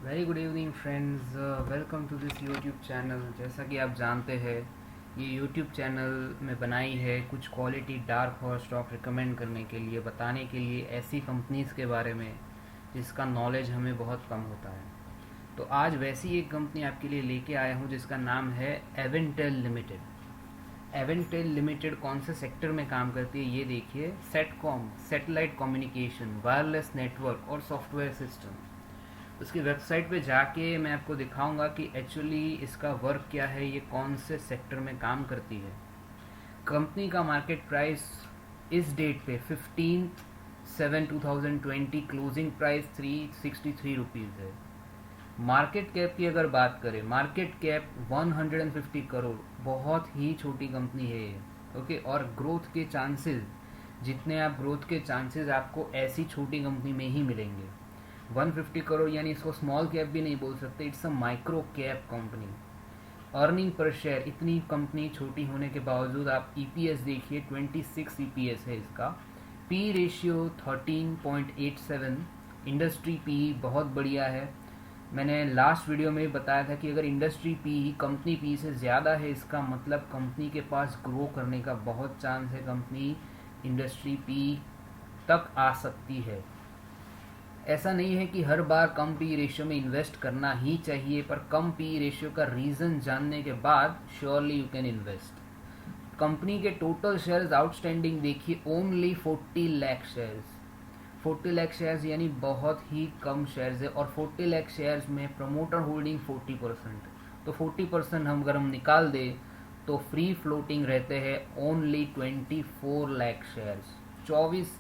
Very good evening friends, welcome to this YouTube channel. जैसा कि आप जानते हैं, ये यूट्यूब चैनल में बनाई है कुछ quality dark horse stock recommend करने के लिए, बताने के लिए ऐसी कंपनीज़ के बारे में जिसका नॉलेज हमें बहुत कम होता है। तो आज वैसी एक कंपनी आपके लिए लेके आया हूँ जिसका नाम है एवेंटेल लिमिटेड। एवेंटेल लिमिटेड कौन से सेक्टर में काम करती है ये देखिए। Sitcom, satellite communication, wireless network और सॉफ्टवेयर सिस्टम। उसकी वेबसाइट पे जाके मैं आपको दिखाऊंगा कि एक्चुअली इसका वर्क क्या है, ये कौन से सेक्टर में काम करती है। कंपनी का मार्केट प्राइस इस डेट पे 15/7/2020, क्लोजिंग प्राइस 363 रुपीज़ है। मार्केट कैप की अगर बात करें, मार्केट कैप 150 करोड़, बहुत ही छोटी कंपनी है ये। ओके, और ग्रोथ के चांसेस, जितने आप ग्रोथ के चांसेस आपको ऐसी छोटी कंपनी में ही मिलेंगे। 150 करोड़ यानी इसको स्मॉल कैप भी नहीं बोल सकते, it's a micro cap company. Earning per share, इतनी कंपनी छोटी होने के बावजूद आप ईपीएस देखिए, 26 ईपीएस है इसका। पी रेशियो 13.87, इंडस्ट्री पी बहुत बढ़िया है। मैंने लास्ट वीडियो में बताया था कि अगर इंडस्ट्री पी कंपनी पी से ज़्यादा है, इसका मतलब कंपनी के पास ग्रो करने का बहुत चांस है, कंपनी इंडस्ट्री पी तक आ सकती है। ऐसा नहीं है कि हर बार कम पी रेशियो में इन्वेस्ट करना ही चाहिए, पर कम पी रेशियो का रीज़न जानने के बाद surely you can invest. Company के टोटल शेयर्स आउटस्टैंडिंग देखिए, only 40 lakh shares. 40 lakh shares यानी बहुत ही कम शेयर्स है, और 40 लाख शेयर्स में प्रमोटर होल्डिंग 40%। तो 40% हम अगर हम निकाल दें तो फ्री फ्लोटिंग रहते हैं only 24 lakh shares. 24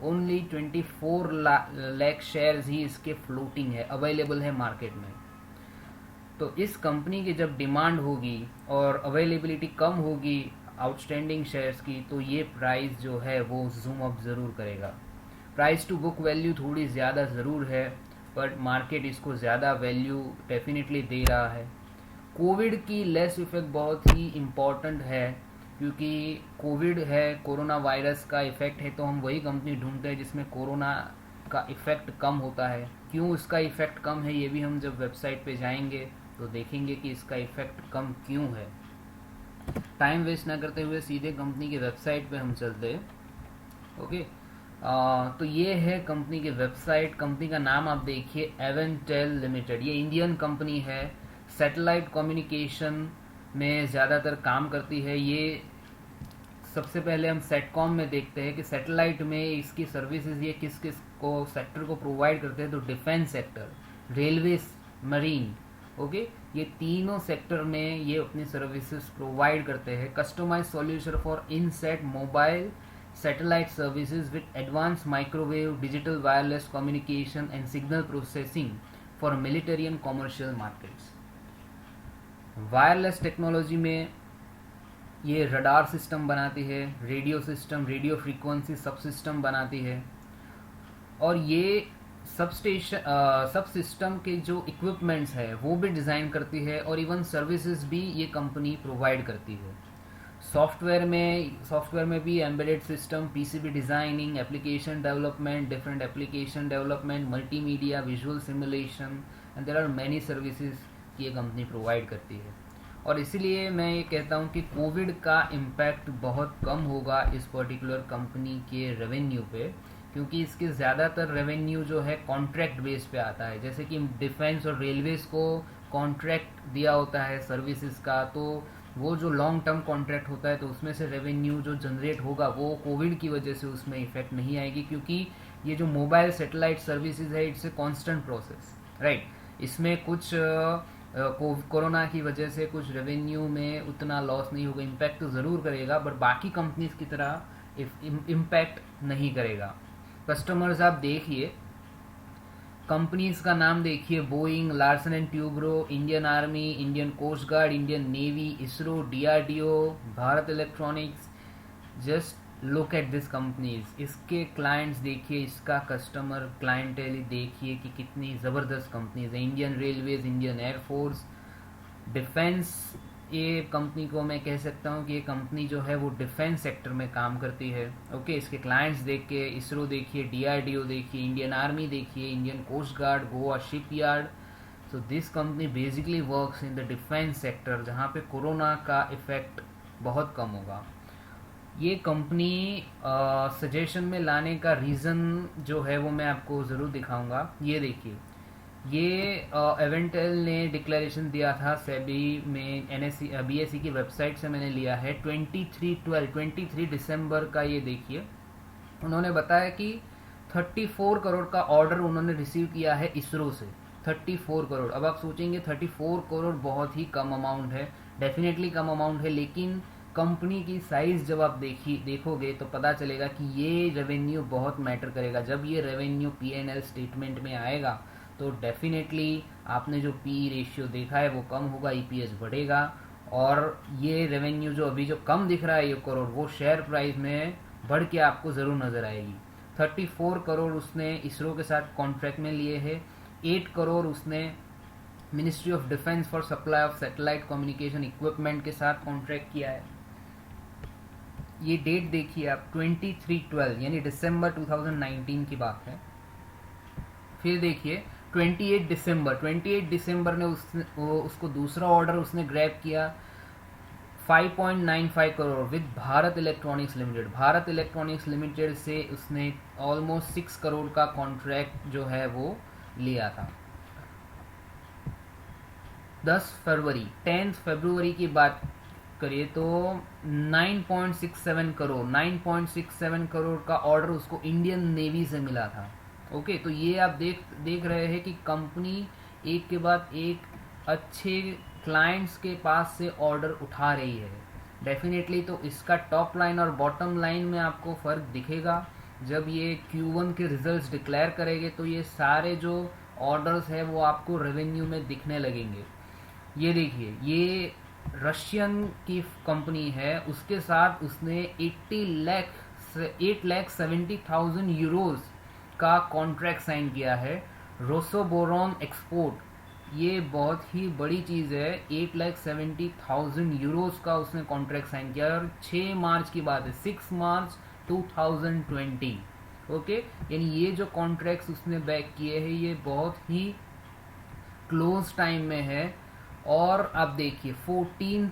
only 24 lakh shares ही इसके फ्लोटिंग है, अवेलेबल है मार्केट में। तो इस कंपनी की जब डिमांड होगी और अवेलेबिलिटी कम होगी आउटस्टैंडिंग शेयर्स की, तो ये प्राइस जो है वो जूम अप ज़रूर करेगा। प्राइस टू बुक वैल्यू थोड़ी ज़्यादा ज़रूर है, पर मार्केट इसको ज़्यादा वैल्यू डेफिनेटली दे रहा है। कोविड की लेस इफेक्ट बहुत ही इम्पॉर्टेंट है, क्योंकि कोविड है, कोरोना वायरस का इफेक्ट है, तो हम वही कंपनी ढूंढते हैं जिसमें कोरोना का इफेक्ट कम होता है। क्यों इसका इफेक्ट कम है, ये भी हम जब वेबसाइट पे जाएंगे तो देखेंगे कि इसका इफेक्ट कम क्यों है। टाइम वेस्ट ना करते हुए सीधे कंपनी की वेबसाइट पे हम चलते हैं। ओके, तो ये है कंपनी की वेबसाइट। कंपनी का नाम आप देखिए, एवेंटेल लिमिटेड। ये इंडियन कंपनी है, सैटेलाइट कम्युनिकेशन में ज़्यादातर काम करती है ये। सबसे पहले हम सेटकॉम में देखते हैं कि सैटेलाइट में इसकी सर्विसेज ये किस किस को सेक्टर को प्रोवाइड करते हैं। तो defence sector, railway, marine, okay, ये तीनों सेक्टर में ये अपनी सर्विसेज प्रोवाइड करते हैं। Customize solution for INSAT mobile satellite services with advanced microwave, digital wireless communication and signal processing for military and commercial markets. Wireless technology में ये radar system बनाती है, रेडियो सिस्टम, रेडियो फ्रीक्वेंसी सब system बनाती है, और ये सब सिस्टम के जो इक्विपमेंट्स है वो भी डिज़ाइन करती है, और इवन सर्विसेज भी ये कंपनी प्रोवाइड करती है। सॉफ्टवेयर में भी embedded system, PCB designing, application development, different application development, multimedia, visual simulation, and there are many services की ये कंपनी प्रोवाइड करती है। और इसीलिए मैं ये कहता हूँ कि कोविड का इम्पैक्ट बहुत कम होगा इस पर्टिकुलर कंपनी के रेवेन्यू पे, क्योंकि इसके ज़्यादातर रेवेन्यू जो है कॉन्ट्रैक्ट बेस पे आता है। जैसे कि डिफेंस और रेलवेज को कॉन्ट्रैक्ट दिया होता है सर्विसेज का, तो वो जो लॉन्ग टर्म कॉन्ट्रैक्ट होता है, तो उसमें से रेवेन्यू जो जनरेट होगा वो कोविड की वजह से उसमें इफेक्ट नहीं आएगी, क्योंकि ये जो मोबाइल सैटेलाइट सर्विसेज है, it's a constant process, right. इसमें कुछ कोरोना की वजह से कुछ रेवेन्यू में उतना लॉस नहीं होगा, इम्पैक्ट तो ज़रूर करेगा, बट बाकी कंपनीज की तरह इम्पैक्ट नहीं करेगा। कस्टमर्स आप देखिए, कंपनीज का नाम देखिए, Boeing, Larsen and Toubro, Indian Army, Indian coast Guard, Indian Navy, ISRO, DRDO, Bharat electronics. Just look at this companies. इसके क्लाइंट्स देखिए, इसका कस्टमर क्लाइंटेल देखिए कि कितनी ज़बरदस्त कंपनीज है। Indian railways, Indian air force, defence. ये कंपनी को मैं कह सकता हूँ कि ये कंपनी जो है वो डिफेंस सेक्टर में काम करती है। ओके, इसके क्लाइंट्स देख के इसरो देखिए, डीआरडीओ देखिए, इंडियन आर्मी देखिए, Indian coast guard, Goa shipyard, so this company basically works in the defence sector, जहाँ पे कोरोना का इफेक्ट बहुत कम होगा। ये कंपनी सजेशन में लाने का रीज़न जो है वो मैं आपको ज़रूर दिखाऊंगा। ये देखिए, ये एवेंटेल ने डिक्लेरेशन दिया था सेबी में, एनएससी बीएसई की वेबसाइट से मैंने लिया है, 23 दिसंबर का। ये देखिए, उन्होंने बताया कि 34 करोड़ का ऑर्डर उन्होंने रिसीव किया है इसरो से। 34 करोड़। अब आप सोचेंगे 34 करोड़ बहुत ही कम अमाउंट है, डेफिनेटली कम अमाउंट है, लेकिन कंपनी की साइज जब आप देखोगे तो पता चलेगा कि ये रेवेन्यू बहुत मैटर करेगा। जब ये रेवेन्यू P&L स्टेटमेंट में आएगा तो डेफिनेटली आपने जो पी रेशियो देखा है वो कम होगा, ईपीएस बढ़ेगा, और ये रेवेन्यू जो अभी जो कम दिख रहा है ये करोड़, वो शेयर प्राइस में बढ़ के आपको ज़रूर नज़र आएगी। 34 करोड़ उसने इसरो के साथ कॉन्ट्रैक्ट में लिए हैं। 8 करोड़ उसने ministry of defence for supply of satellite communication equipment के साथ कॉन्ट्रैक्ट किया है। ये डेट देखिए आप, 23/12 यानी दिसंबर 2019 की बात है। फिर देखिए 28 दिसंबर ने उसको दूसरा ऑर्डर उसने ग्रैब किया 5.95 crore with Bharat electronics limited. Bharat electronics limited से उसने ऑलमोस्ट 6 करोड़ का कॉन्ट्रैक्ट जो है वो लिया था। 10 फरवरी की बात करिए तो 9.67 करोड़ का ऑर्डर उसको इंडियन नेवी से मिला था। ओके, तो ये आप देख रहे हैं कि कंपनी एक के बाद एक अच्छे क्लाइंट्स के पास से ऑर्डर उठा रही है। डेफिनेटली तो इसका टॉप लाइन और बॉटम लाइन में आपको फ़र्क दिखेगा। जब ये Q1 के रिजल्ट्स डिक्लेयर करेंगे तो ये सारे जो ऑर्डर्स है वो आपको रेवेन्यू में दिखने लगेंगे। ये देखिए, ये रशियन की कंपनी है, उसके साथ उसने 8,70,000 यूरोज का कॉन्ट्रैक्ट साइन किया है। रोसोबोरॉन एक्सपोर्ट, ये बहुत ही बड़ी चीज़ है, 8,70,000 यूरोज का उसने कॉन्ट्रैक्ट साइन किया और 6 मार्च की बात है, 6 मार्च 2020। ओके, यानी ये जो कॉन्ट्रैक्ट्स उसने बैक किए हैं ये बहुत ही क्लोज टाइम में है। और आप देखिए 14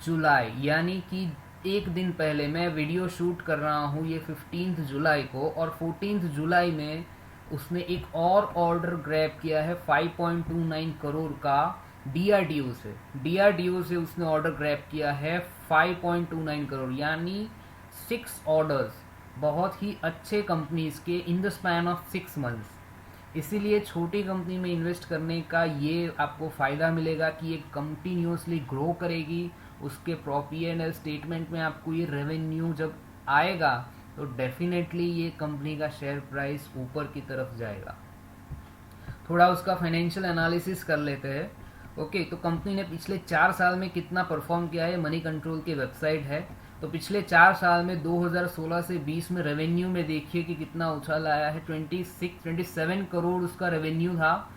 जुलाई यानी कि एक दिन पहले, मैं वीडियो शूट कर रहा हूँ ये 15 जुलाई को, और 14 जुलाई में उसने एक और ऑर्डर ग्रैब किया है 5.29 करोड़ का डीआरडीओ से उसने ऑर्डर ग्रैब किया है 5.29 करोड़, यानी 6 ऑर्डर्स बहुत ही अच्छे कंपनीज के in the span of 6 months. इसीलिए छोटी कंपनी में इन्वेस्ट करने का ये आपको फ़ायदा मिलेगा कि ये कंटिन्यूसली ग्रो करेगी। उसके P&L स्टेटमेंट में आपको ये रेवेन्यू जब आएगा तो डेफिनेटली ये कंपनी का शेयर प्राइस ऊपर की तरफ जाएगा। थोड़ा उसका फाइनेंशियल एनालिसिस कर लेते हैं। ओके, तो कंपनी ने पिछले 4 साल में कितना परफॉर्म किया है, मनी कंट्रोल की वेबसाइट है। तो पिछले 4 साल में 2016 से 20 में रेवेन्यू में देखिए कि कितना उछाल आया है। 27 करोड़ उसका रेवेन्यू था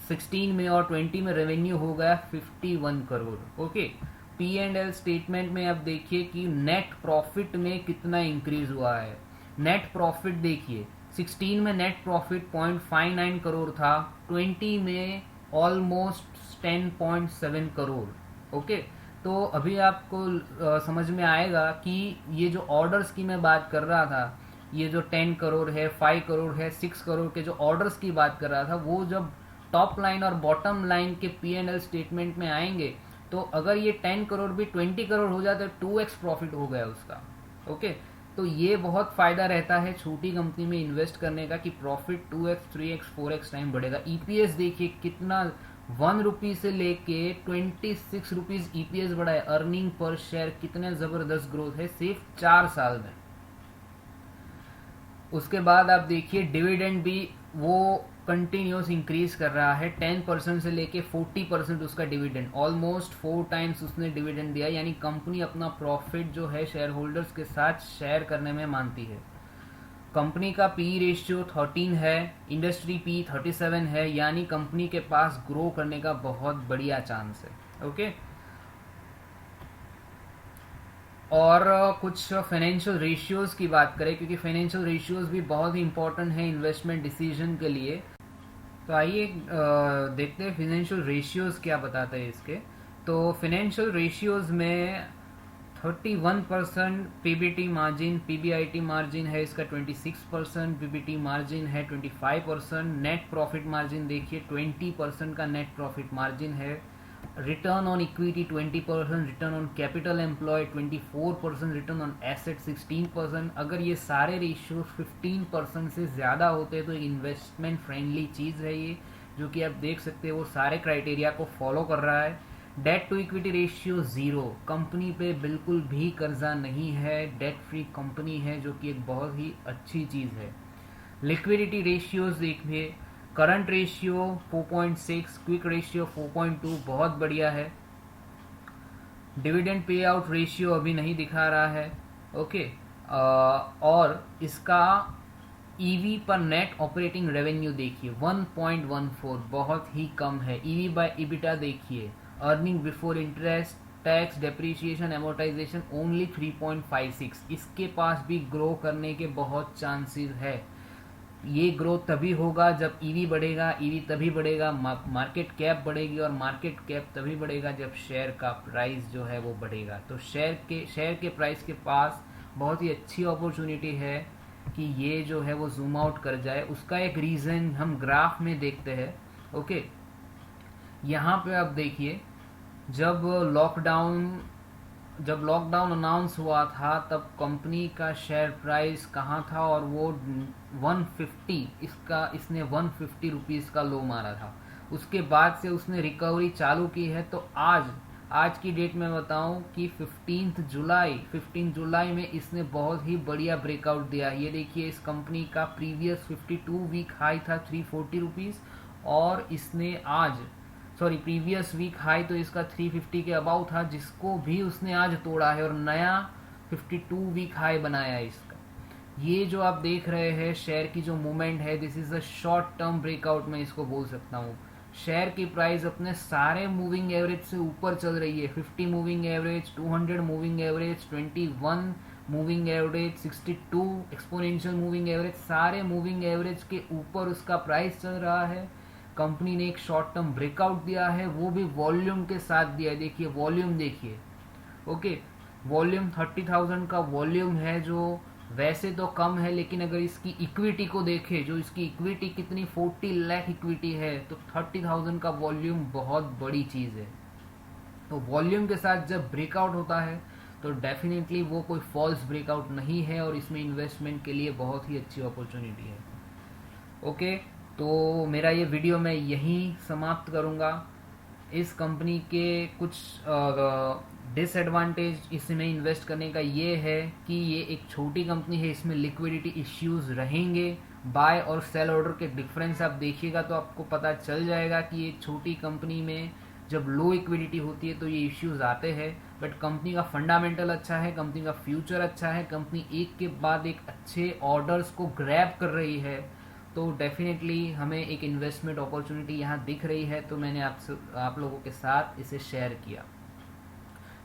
16 में, और 20 में रेवेन्यू हो गया 51 करोड़। ओके, P&L स्टेटमेंट में अब देखिए कि नेट प्रॉफिट में कितना इंक्रीज हुआ है। नेट प्रॉफिट देखिए, 16 में नेट प्रॉफिट 0.59 करोड़ था, 20 में ऑलमोस्ट 10.7 करोड़। ओके, तो अभी आपको समझ में आएगा कि ये जो ऑर्डर्स की मैं बात कर रहा था, ये जो 10 करोड़ है, 5 करोड़ है, 6 करोड़ के जो ऑर्डर्स की बात कर रहा था, वो जब टॉप लाइन और बॉटम लाइन के P&L स्टेटमेंट में आएंगे तो अगर ये 10 करोड़ भी 20 करोड़ हो जाता है, 2x प्रॉफिट हो गया उसका। ओके, तो ये बहुत फ़ायदा रहता है छोटी कंपनी में इन्वेस्ट करने का कि profit 2x 3x 4x time बढ़ेगा। ईपीएस देखिए कितना, 1 रुपी से लेके 26 रुपीज़ ईपीएस बढ़ा है। अर्निंग पर शेयर कितने ज़बरदस्त ग्रोथ है सिर्फ 4 साल में। उसके बाद आप देखिए डिविडेंड भी वो कंटिन्यूस इंक्रीज कर रहा है, 10% से लेके 40% उसका डिविडेंड, ऑलमोस्ट 4 टाइम्स उसने डिविडेंड दिया। यानी कंपनी अपना प्रॉफिट जो है शेयर होल्डर्स के साथ शेयर करने में मानती है। कंपनी का पी रेशियो 13 है, इंडस्ट्री पी 37 है, यानी कंपनी के पास ग्रो करने का बहुत बढ़िया चांस है। ओके, और कुछ फाइनेंशियल रेशियोज की बात करें, क्योंकि फाइनेंशियल रेशियोज भी बहुत ही इंपॉर्टेंट है इन्वेस्टमेंट डिसीजन के लिए। तो आइए देखते हैं फिनेंशियल रेशियोज क्या बताते हैं इसके। तो फिनेंशियल रेशियोज में 31% पीबीटी मार्जिन, पीबीआईटी मार्जिन है इसका 26%, पीबीटी मार्जिन है 25%, नेट प्रॉफिट मार्जिन देखिए 20% का नेट प्रॉफिट मार्जिन है, return on equity 20%, return on capital employ 24%, return on asset 16%। अगर ये सारे रेशियो 15% से ज़्यादा होते हैं तो एक इन्वेस्टमेंट फ्रेंडली चीज़ है ये, जो कि आप देख सकते हैं वो सारे क्राइटेरिया को फॉलो कर रहा है। Debt to equity ratio 0, company पे बिल्कुल भी कर्जा नहीं है, डेट फ्री कंपनी है, जो कि एक बहुत ही अच्छी चीज़ है। लिक्विडिटी रेशियोज देखिए, करंट रेशियो 4.6, क्विक रेशियो 4.2, बहुत बढ़िया है। डिविडेंड पे आउट रेशियो अभी नहीं दिखा रहा है, ओके। और इसका ईवी पर नेट ऑपरेटिंग रेवेन्यू देखिए 1.14, बहुत ही कम है। ईवी बाय ईबिटा देखिए, earning before interest tax depreciation amortisation only 3.56, इसके पास भी ग्रो करने के बहुत चांसेस है। ये ग्रोथ तभी होगा जब ईवी बढ़ेगा, ईवी तभी बढ़ेगा, मार्केट कैप बढ़ेगी, और मार्केट कैप तभी बढ़ेगा जब शेयर का प्राइस जो है वो बढ़ेगा। तो शेयर के प्राइस के पास बहुत ही अच्छी अपॉर्चुनिटी है कि ये जो है वो जूम आउट कर जाए। उसका एक रीज़न हम ग्राफ में देखते हैं, ओके। यहाँ पे आप देखिए, जब लॉकडाउन अनाउंस हुआ था तब कंपनी का शेयर प्राइस कहाँ था, और वो 150, इसने 150 रुपीज़ का लो मारा था। उसके बाद से उसने रिकवरी चालू की है। तो आज की डेट में बताऊं कि 15 जुलाई में इसने बहुत ही बढ़िया ब्रेकआउट दिया। ये देखिए, इस कंपनी का प्रीवियस 52 वीक हाई था 340 रुपीज़, और इसने प्रीवियस वीक हाई तो इसका 350 के अबाउ था, जिसको भी उसने आज तोड़ा है और नया 52 वीक हाई बनाया है इसका। ये जो आप देख रहे हैं शेयर की जो मूवमेंट है, this is a short term breakout, मैं इसको बोल सकता हूँ। शेयर की प्राइस अपने सारे मूविंग एवरेज से ऊपर चल रही है। 50 moving average, 200 moving average, 21 moving average, 62 exponential moving average, सारे मूविंग एवरेज के ऊपर उसका प्राइस चल रहा है। कंपनी ने एक शॉर्ट टर्म ब्रेकआउट दिया है, वो भी वॉल्यूम के साथ दिया है। देखिए वॉल्यूम देखिए, ओके। वॉल्यूम 30,000 का वॉल्यूम है, जो वैसे तो कम है, लेकिन अगर इसकी इक्विटी को देखें, जो इसकी इक्विटी कितनी 40 लाख इक्विटी है, तो 30,000 का वॉल्यूम बहुत बड़ी चीज़ है। तो वॉल्यूम के साथ जब ब्रेकआउट होता है तो डेफिनेटली वो कोई फॉल्स ब्रेकआउट नहीं है, और इसमें इन्वेस्टमेंट के लिए बहुत ही अच्छी अपॉर्चुनिटी है, ओके। तो मेरा ये वीडियो मैं यहीं समाप्त करूँगा। इस कंपनी के कुछ डिसएडवांटेज इसमें इन्वेस्ट करने का ये है कि ये एक छोटी कंपनी है, इसमें लिक्विडिटी इश्यूज रहेंगे। बाय और सेल ऑर्डर के डिफरेंस आप देखिएगा तो आपको पता चल जाएगा कि ये छोटी कंपनी में जब लो इक्विडिटी होती है तो ये इश्यूज आते हैं। बट कंपनी का फंडामेंटल अच्छा है, कंपनी का फ्यूचर अच्छा है, कंपनी एक के बाद एक अच्छे ऑर्डर्स को ग्रैब कर रही है। तो डेफिनेटली हमें एक इन्वेस्टमेंट अपॉर्चुनिटी यहाँ दिख रही है, तो मैंने आप लोगों के साथ इसे शेयर किया।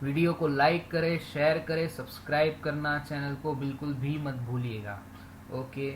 वीडियो को लाइक करें, शेयर करें, सब्सक्राइब करना चैनल को बिल्कुल भी मत भूलिएगा, ओके।